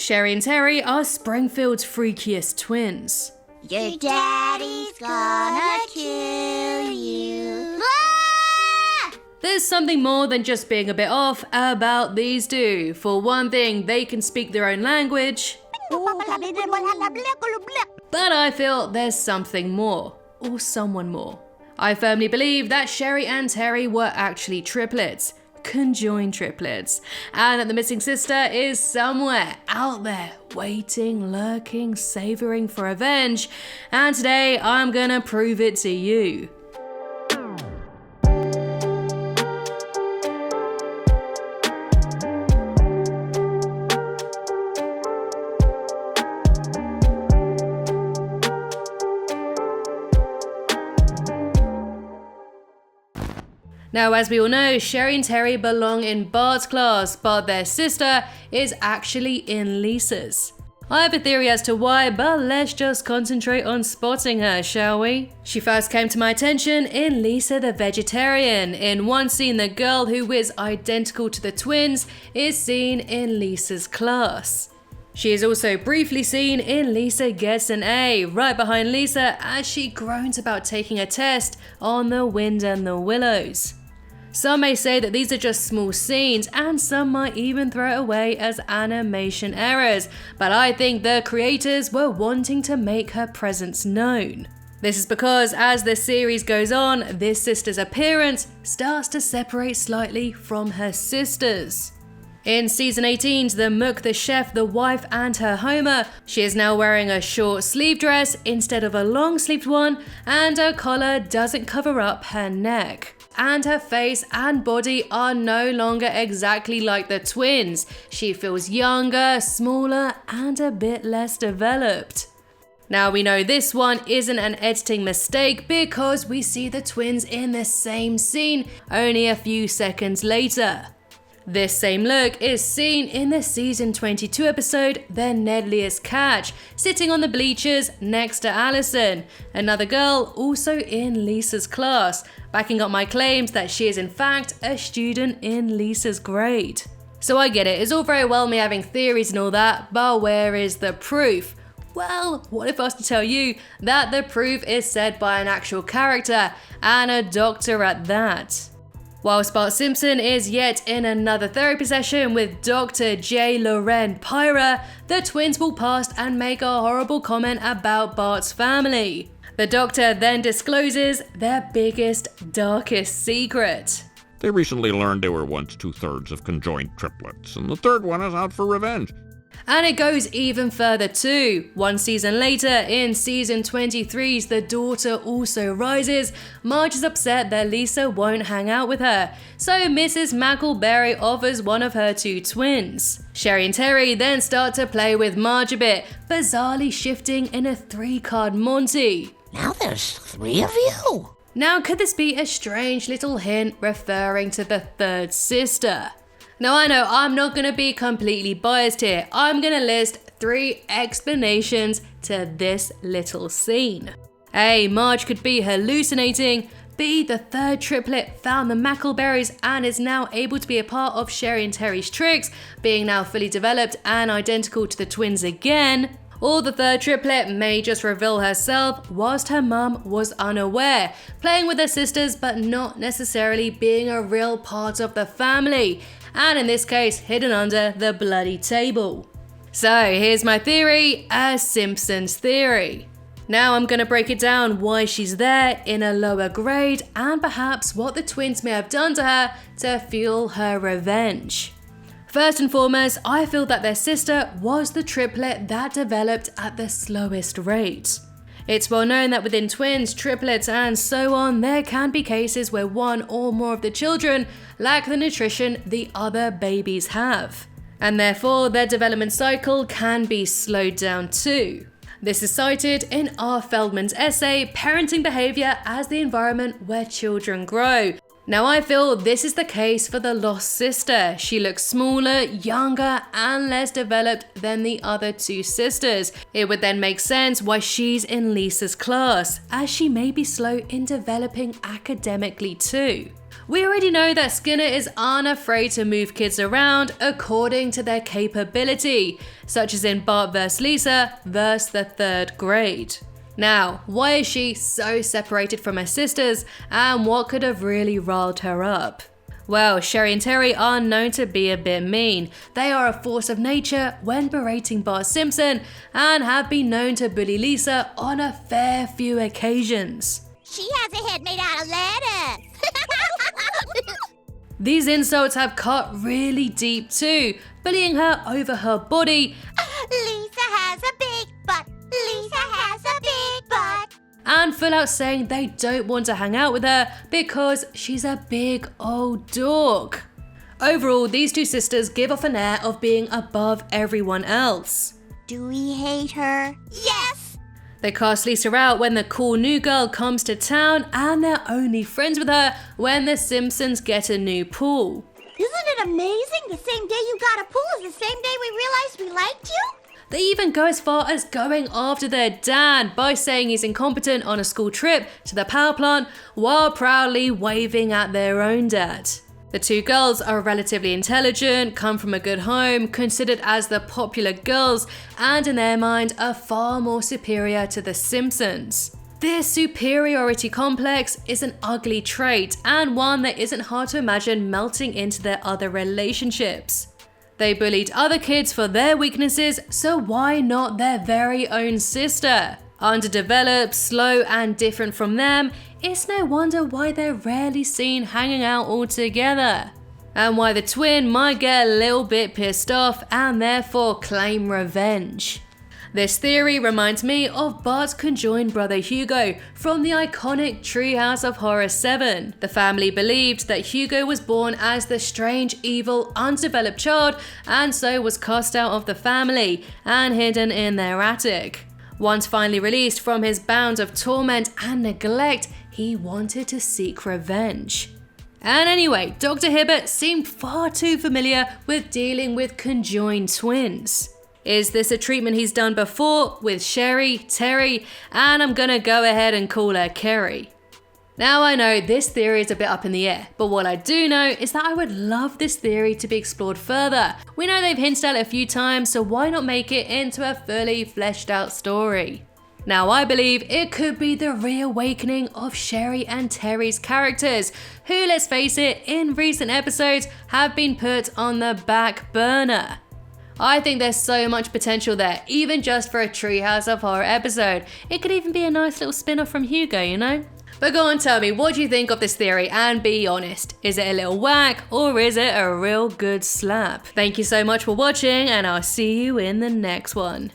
Sherri and Terri are Springfield's freakiest twins. Your daddy's gonna kill you. Ah! There's something more than just being a bit off about these two. For one thing, they can speak their own language. But I feel there's something more, or someone more. I firmly believe that Sherri and Terri were actually triplets, conjoined triplets, and that the missing sister is somewhere out there, waiting, lurking, savoring for revenge, and today I'm gonna prove it to you. Now, as we all know, Sherri and Terri belong in Bart's class, but their sister is actually in Lisa's. I have a theory as to why, but let's just concentrate on spotting her, shall we? She first came to my attention in Lisa the Vegetarian. In one scene, the girl who is identical to the twins is seen in Lisa's class. She is also briefly seen in Lisa Gets an A, right behind Lisa as she groans about taking a test on The Wind and the Willows. Some may say that these are just small scenes, and some might even throw it away as animation errors, but I think the creators were wanting to make her presence known. This is because as the series goes on, this sister's appearance starts to separate slightly from her sisters. In season 18, the Mook, the chef, the wife, and her Homer, she is now wearing a short sleeve dress instead of a long sleeved one, and her collar doesn't cover up her neck. And her face and body are no longer exactly like the twins. She feels younger, smaller, and a bit less developed. Now we know this one isn't an editing mistake because we see the twins in the same scene only a few seconds later. This same look is seen in the season 22 episode, The Nedliest Catch, sitting on the bleachers next to Allison, another girl also in Lisa's class, backing up my claims that she is in fact a student in Lisa's grade. So I get it, it's all very well me having theories and all that, but where is the proof? Well, what if I was to tell you that the proof is said by an actual character, and a doctor at that? Whilst Bart Simpson is yet in another therapy session with Dr. J. Loren Pyra, the twins will pass and make a horrible comment about Bart's family. The doctor then discloses their biggest, darkest secret. They recently learned they were once 2/3 of conjoined triplets, and the third one is out for revenge. And it goes even further too. One season later, in season 23's The Daughter Also Rises, Marge is upset that Lisa won't hang out with her, so Mrs. McElberry offers one of her two twins. Sherri and Terri then start to play with Marge a bit, bizarrely shifting in a 3-card Monty. Now there's 3 of you. Now could this be a strange little hint referring to the third sister? Now I know I'm not going to be completely biased here, I'm going to list 3 explanations to this little scene. A. Marge could be hallucinating. B. The third triplet found the McElberrys and is now able to be a part of Sherri and Terri's tricks, being now fully developed and identical to the twins again. Or the third triplet may just reveal herself whilst her mum was unaware, playing with her sisters but not necessarily being a real part of the family, and in this case hidden under the bloody table. So here's my theory, a Simpsons theory. Now I'm going to break it down why she's there in a lower grade and perhaps what the twins may have done to her to fuel her revenge. First and foremost, I feel that their sister was the triplet that developed at the slowest rate. It's well known that within twins, triplets and so on, there can be cases where one or more of the children lack the nutrition the other babies have, and therefore their development cycle can be slowed down too. This is cited in R. Feldman's essay, Parenting Behavior as the Environment Where Children Grow. Now I feel this is the case for the lost sister. She looks smaller, younger, and less developed than the other two sisters. It would then make sense why she's in Lisa's class, as she may be slow in developing academically too. We already know that Skinner is unafraid to move kids around according to their capability, such as in Bart vs. Lisa vs. the 3rd grade. Now, why is she so separated from her sisters, and what could have really riled her up? Well, Sherri and Terri are known to be a bit mean. They are a force of nature when berating Bart Simpson and have been known to bully Lisa on a fair few occasions. She has a head made out of lettuce. These insults have cut really deep too, bullying her over her body. Lisa has a big butt. Lisa has a big butt. And full out saying they don't want to hang out with her because she's a big old dork. Overall, these two sisters give off an air of being above everyone else. Do we hate her? Yes! They cast Lisa out when the cool new girl comes to town, and they're only friends with her when the Simpsons get a new pool. Isn't it amazing? The same day you got a pool is the same day we realized we liked you? They even go as far as going after their dad by saying he's incompetent on a school trip to the power plant while proudly waving at their own dad. The two girls are relatively intelligent, come from a good home, considered as the popular girls, and in their mind are far more superior to the Simpsons. This superiority complex is an ugly trait and one that isn't hard to imagine melting into their other relationships. They bullied other kids for their weaknesses, so why not their very own sister? Underdeveloped, slow, and different from them, it's no wonder why they're rarely seen hanging out all together. And why the twin might get a little bit pissed off and therefore claim revenge. This theory reminds me of Bart's conjoined brother Hugo from the iconic Treehouse of Horror 7. The family believed that Hugo was born as the strange, evil, undeveloped child and so was cast out of the family and hidden in their attic. Once finally released from his bounds of torment and neglect, he wanted to seek revenge. And anyway, Dr. Hibbert seemed far too familiar with dealing with conjoined twins. Is this a treatment he's done before with Sherri, Terri, and I'm gonna go ahead and call her Kerri. Now I know this theory is a bit up in the air, but what I do know is that I would love this theory to be explored further. We know they've hinted at it a few times, so why not make it into a fully fleshed out story? Now I believe it could be the reawakening of Sherri and Terri's characters, who, let's face it, in recent episodes have been put on the back burner. I think there's so much potential there, even just for a Treehouse of Horror episode. It could even be a nice little spin-off from Hugo, you know? But go on, tell me, what do you think of this theory? And be honest, is it a little whack or is it a real good slap? Thank you so much for watching, and I'll see you in the next one.